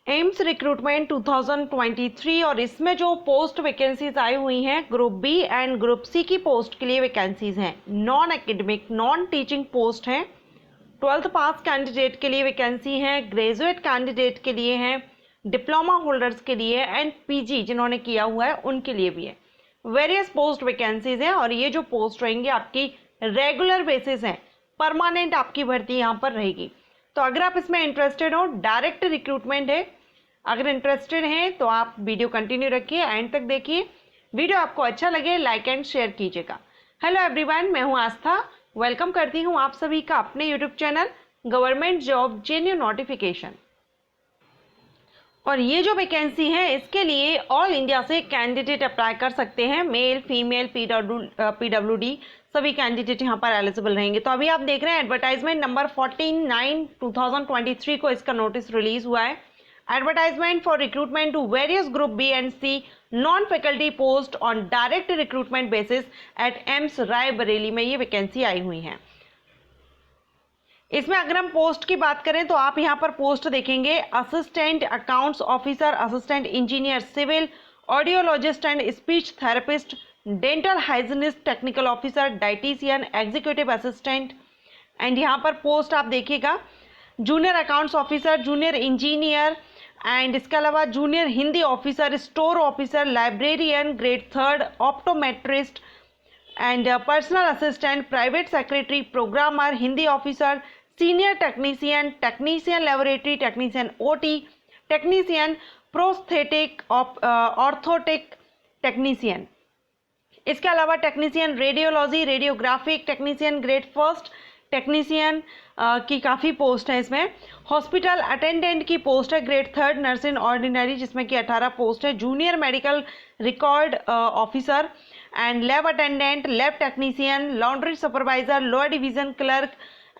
AIIMS recruitment 2023 और इसमें जो पोस्ट वैकेंसीज आई हुई हैं group B and group C की पोस्ट के लिए वैकेंसीज हैं। Non academic non teaching post हैं। 12th पास कैंडिडेट के लिए वैकेंसी है, ग्रेजुएट कैंडिडेट के लिए हैं, डिप्लोमा होल्डर्स के लिए एंड पीजी जिन्होंने किया हुआ है उनके लिए भी है। वेरियस पोस्ट वैकेंसीज हैं और ये जो पोस्ट रहेंगी आपकी रेगुलर बेसिस है, परमानेंट आपकी भर्ती यहाँ पर रहेगी। तो अगर आप इसमें इंटरेस्टेड हो, डायरेक्ट रिक्रूटमेंट है, अगर इंटरेस्टेड हैं तो आप वीडियो कंटिन्यू रखिए, एंड तक देखिए। वीडियो आपको अच्छा लगे लाइक एंड शेयर कीजिएगा। हेलो एवरीवन, मैं हूं आस्था। वेलकम करती हूं आप सभी का अपने YouTube channel government job genuine notification. और ये जो वैकेंसी है इसके लिए ऑल इंडिया से कैंडिडेट अप्लाई कर सकते हैं। मेल फीमेल पीडब्ल्यूडी सभी कैंडिडेट यहाँ पर एलिजिबल रहेंगे। तो अभी आप देख रहे हैं एडवर्टाइजमेंट नंबर 14/9/2023 को इसका नोटिस रिलीज हुआ है। Advertisement for recruitment to various group B and C non faculty post on direct recruitment basis at AIIMS Raebareli में ये वैकेंसी आई हुई है। इसमें अगर हम पोस्ट की बात करें तो आप यहाँ पर पोस्ट देखेंगे assistant accounts officer, assistant engineer civil, audiologist and speech therapist, dental hygienist, technical officer, dietitian, executive assistant. And यहाँ पर पोस्ट आप देखिएगा junior accounts officer, junior engineer and इसके अलावा junior Hindi officer, store officer, librarian grade 3rd, optometrist and personal assistant, private secretary, programmer, Hindi officer, senior technician, technician laboratory, technician OT, technician prosthetic, orthotic technician. इसके अलावा technician radiology, radiographic technician grade 1st, technician की काफ़ी post है। इसमें hospital attendant की post है grade 3rd, nurse in ordinary जिसमें कि 18 पोस्ट है, junior medical record officer and lab attendant, lab technician, laundry supervisor, lower division clerk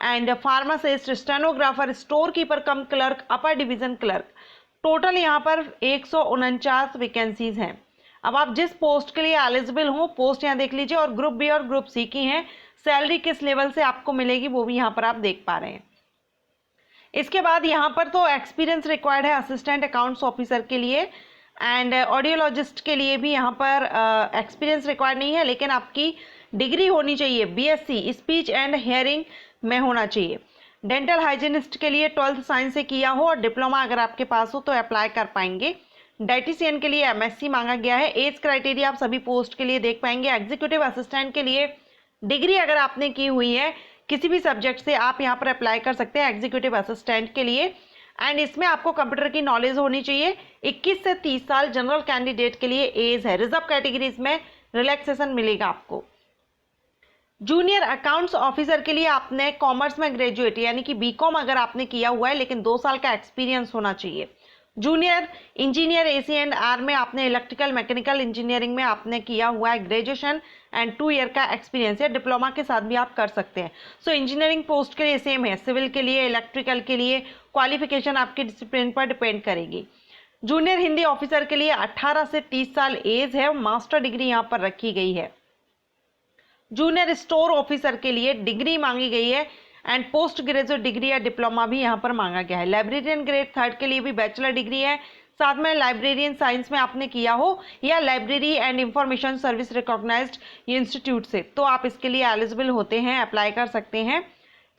and pharmacist, stenographer, store keeper come clerk, upper division clerk. Total यहाँ पर 149 vacancies हैं। अब आप जिस post के लिए एलिजिबल हो पोस्ट यहाँ देख लीजिए, और ग्रुप बी और ग्रुप सी की हैं। सैलरी किस लेवल से आपको मिलेगी वो भी यहाँ पर आप देख पा रहे हैं। इसके बाद यहाँ पर तो एक्सपीरियंस रिक्वायर्ड है असिस्टेंट अकाउंट्स ऑफिसर के लिए, एंड ऑडियोलॉजिस्ट के लिए भी यहाँ पर एक्सपीरियंस रिक्वायर्ड नहीं है, लेकिन आपकी डिग्री होनी चाहिए बीएससी स्पीच एंड हियरिंग में होना चाहिए। डेंटल हाइजीनिस्ट के लिए 12th साइंस से किया हो और डिप्लोमा अगर आपके पास हो तो अप्लाई कर पाएंगे। डाइटिशियन के लिए एमएससी मांगा गया है। एज क्राइटेरिया आप सभी पोस्ट के लिए देख पाएंगे। एग्जीक्यूटिव असिस्टेंट के लिए डिग्री अगर आपने की हुई है किसी भी सब्जेक्ट से आप यहाँ पर अप्लाई कर सकते हैं एग्जीक्यूटिव असिस्टेंट के लिए। एंड इसमें आपको कंप्यूटर की नॉलेज होनी चाहिए। 21 से 30 साल जनरल कैंडिडेट के लिए एज है। रिजर्व कैटेगरीज में रिलैक्सेशन मिलेगा आपको। जूनियर अकाउंट्स ऑफिसर के लिए आपने कॉमर्स में ग्रेजुएट यानी कि बीकॉम अगर आपने किया हुआ है, लेकिन 2 साल का एक्सपीरियंस होना चाहिए। जूनियर इंजीनियर AC&R में आपने इलेक्ट्रिकल मैकेनिकल इंजीनियरिंग में आपने किया हुआ है ग्रेजुएशन एंड 2 ईयर का एक्सपीरियंस है। डिप्लोमा के साथ भी आप कर सकते हैं। सो इंजीनियरिंग पोस्ट के लिए सेम है, सिविल के लिए, इलेक्ट्रिकल के लिए क्वालिफिकेशन आपके डिसिप्लिन पर डिपेंड करेगी। जूनियर हिंदी ऑफिसर के लिए 18 से 30 साल एज है, मास्टर डिग्री यहाँ पर रखी गई है। जूनियर स्टोर ऑफिसर के लिए डिग्री मांगी गई है एंड पोस्ट ग्रेजुएट डिग्री या डिप्लोमा भी यहाँ पर मांगा गया है। लाइब्रेरियन ग्रेड 3rd के लिए भी बैचलर डिग्री है, साथ में लाइब्रेरियन साइंस में आपने किया हो या library and information service recognised institute से, तो आप इसके लिए एलिजिबल होते हैं, अप्लाई कर सकते हैं।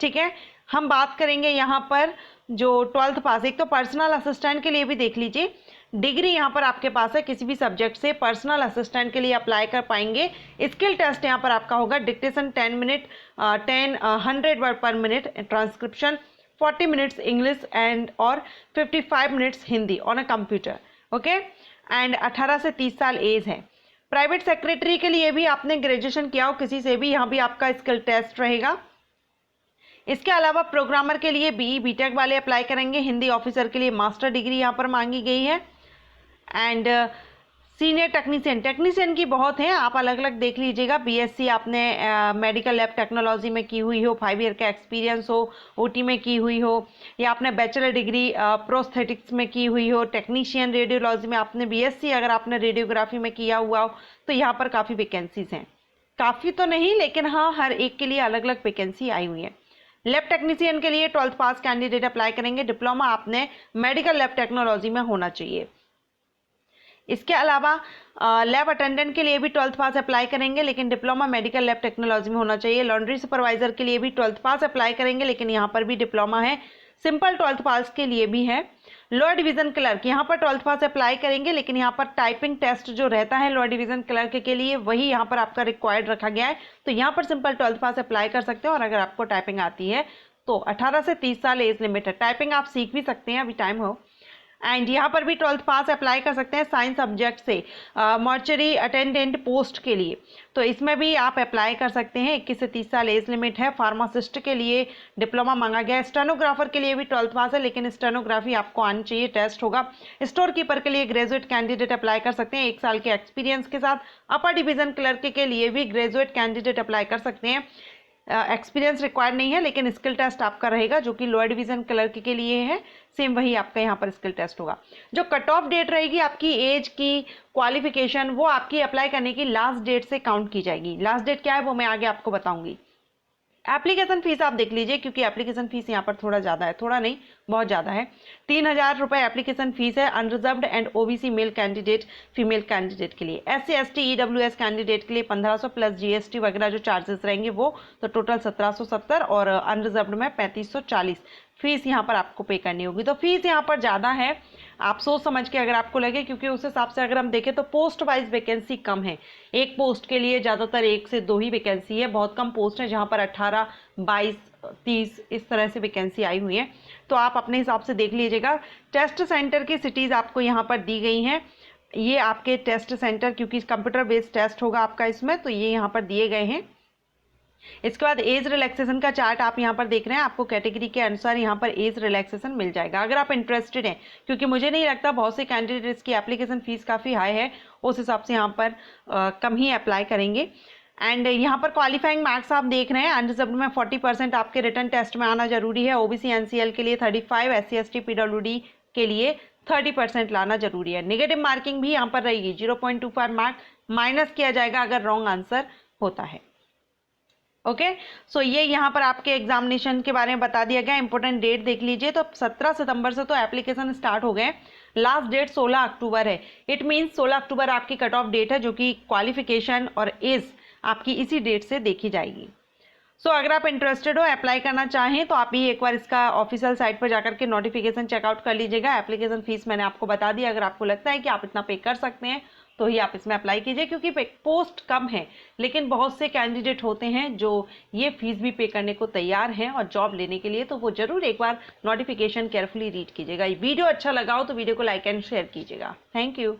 ठीक है, हम बात करेंगे यहाँ पर जो 12th पास। एक तो पर्सनल असिस्टेंट के लिए भी देख लीजिए, डिग्री यहाँ पर आपके पास है किसी भी सब्जेक्ट से, पर्सनल असिस्टेंट के लिए अप्लाई कर पाएंगे। स्किल टेस्ट यहाँ पर आपका होगा, डिक्टेशन 100 वर्ड पर minute, transcription 40 minutes English and और 55 minutes Hindi on a computer. Okay, and 18 से 30 साल एज है। प्राइवेट सेक्रेटरी के लिए भी आपने ग्रेजुएशन किया हो किसी से भी, यहाँ भी आपका स्किल टेस्ट रहेगा। इसके अलावा प्रोग्रामर के लिए बीटेक वाले अप्लाई करेंगे। हिंदी ऑफिसर के लिए मास्टर डिग्री यहाँ पर मांगी गई है। एंड सीनियर टेक्नीशियन की बहुत है, आप अलग अलग देख लीजिएगा। बीएससी आपने मेडिकल लैब टेक्नोलॉजी में की हुई हो, 5 ईयर का एक्सपीरियंस हो, ओटी में की हुई हो, या आपने बैचलर डिग्री प्रोस्थेटिक्स में की हुई हो। टेक्नीशियन रेडियोलॉजी में आपने बीएससी अगर आपने रेडियोग्राफी में किया हुआ हो, तो यहाँ पर काफ़ी वैकेंसीज हैं। काफ़ी तो नहीं, लेकिन हाँ हर एक के लिए अलग अलग वैकेंसी आई हुई है। लैब टेक्नीशियन के लिए 12th पास कैंडिडेट अप्लाई करेंगे, डिप्लोमा आपने मेडिकल लैब टेक्नोलॉजी में होना चाहिए। इसके अलावा लैब अटेंडेंट के लिए भी 12th पास अप्लाई करेंगे, लेकिन डिप्लोमा मेडिकल लैब टेक्नोलॉजी में होना चाहिए। लॉन्ड्री सुपरवाइजर के लिए भी 12th पास अप्लाई करेंगे, लेकिन यहाँ पर भी डिप्लोमा है। सिंपल 12th पास के लिए भी है। लोअर डिवीजन क्लर्क यहाँ पर 12th पास अप्लाई करेंगे, लेकिन यहाँ पर टाइपिंग टेस्ट जो रहता है लोअर डिवीजन क्लर्क के लिए वही यहाँ पर आपका रिक्वायर्ड रखा गया है। तो यहाँ पर सिंपल 12th पास अप्लाई कर सकते हो, और अगर आपको टाइपिंग आती है तो 18 से 30 साल एज लिमिट है। टाइपिंग आप सीख भी सकते हैं, अभी टाइम हो। एंड यहाँ पर भी 12th पास अप्लाई कर सकते हैं साइंस सब्जेक्ट से मॉर्चरी अटेंडेंट पोस्ट के लिए, तो इसमें भी आप अप्लाई कर सकते हैं। 21 से 30 साल एज लिमिट है। फार्मासिस्ट के लिए डिप्लोमा मांगा गया है। स्टेनोग्राफर के लिए भी 12th पास है, लेकिन स्टेनोग्राफी आपको आनी चाहिए, टेस्ट होगा। स्टोर कीपर के लिए ग्रेजुएट कैंडिडेट अप्लाई कर सकते हैं 1 साल के एक्सपीरियंस के साथ। अपर डिवीजन क्लर्क के लिए भी ग्रेजुएट कैंडिडेट अप्लाई कर सकते हैं। एक्सपीरियंस रिक्वायर्ड नहीं है, लेकिन स्किल टेस्ट आपका रहेगा जो कि लोअर डिवीजन क्लर्क के लिए है। सेम वही आपका यहाँ पर स्किल टेस्ट होगा। जो कट ऑफ डेट रहेगी आपकी एज की, क्वालिफिकेशन, वो आपकी अप्लाई करने की लास्ट डेट से काउंट की जाएगी। लास्ट डेट क्या है वो मैं आगे आपको बताऊंगी। एप्लीकेशन फीस आप देख लीजिए, क्योंकि एप्लीकेशन फीस यहाँ पर थोड़ा ज़्यादा है, थोड़ा नहीं बहुत ज़्यादा है। 3000 रुपये एप्लीकेशन फीस है unreserved and OBC male candidate, female candidate के लिए। SC ST EWS कैंडिडेट के लिए 1500 प्लस GST वगैरह जो चार्जेस रहेंगे वो, तो टोटल 1770, और अनरिजर्व्ड में 3540 फीस यहाँ पर आपको पे करनी होगी। तो फीस यहाँ पर ज़्यादा है, आप सोच समझ के अगर आपको लगे, क्योंकि उस हिसाब से अगर हम देखें तो पोस्ट वाइज वैकेंसी कम है। एक पोस्ट के लिए ज़्यादातर 1 से 2 ही वैकेंसी है। बहुत कम पोस्ट है जहाँ पर 18, 22, 30 इस तरह से वैकेंसी आई हुई है। तो आप अपने हिसाब से देख लीजिएगा। टेस्ट सेंटर की सिटीज़ आपको यहाँ पर दी गई हैं। ये आपके टेस्ट सेंटर, क्योंकि कंप्यूटर बेस्ड टेस्ट होगा आपका इसमें, तो ये यहाँ पर दिए गए हैं। इसके बाद एज रिलैक्सेशन का चार्ट आप यहाँ पर देख रहे हैं। आपको कैटेगरी के अनुसार यहाँ पर एज रिलैक्सेशन मिल जाएगा अगर आप इंटरेस्टेड हैं, क्योंकि मुझे नहीं लगता बहुत से कैंडिडेट्स की एप्लीकेशन फीस काफ़ी हाई है, उस हिसाब से यहाँ पर कम ही अप्लाई करेंगे। एंड यहाँ पर क्वालिफाइंग मार्क्स आप देख रहे हैं। अनरिजर्व्ड में 40% आपके रिटन टेस्ट में आना जरूरी है। OBC NCL के लिए 35, SC ST PWD के लिए 30% लाना जरूरी है। नेगेटिव मार्किंग भी यहाँ पर रहेगी, 0.25 मार्क माइनस किया जाएगा अगर रॉन्ग आंसर होता है। ओके, सो ये यहाँ पर आपके एग्जामिनेशन के बारे में बता दिया गया। इंपॉर्टेंट डेट देख लीजिए, तो 17 सितंबर से तो एप्लीकेशन स्टार्ट हो गए। लास्ट डेट 16 अक्टूबर है। इट मीन्स 16 अक्टूबर आपकी कट ऑफ डेट है, जो कि क्वालिफिकेशन और एज आपकी इसी डेट से देखी जाएगी। सो अगर आप इंटरेस्टेड हो, अप्लाई करना चाहें, तो आप भी एक बार इसका ऑफिशियल साइट पर जाकर के नोटिफिकेशन चेकआउट कर लीजिएगा। एप्लीकेशन फीस मैंने आपको बता दी। अगर आपको लगता है कि आप इतना पे कर सकते हैं तो ही आप इसमें अप्लाई कीजिए, क्योंकि पोस्ट कम है, लेकिन बहुत से कैंडिडेट होते हैं जो ये फीस भी पे करने को तैयार हैं और जॉब लेने के लिए। तो वो जरूर एक बार नोटिफिकेशन केयरफुली रीड कीजिएगा। वीडियो अच्छा लगा हो तो वीडियो को लाइक एंड शेयर कीजिएगा। Thank you.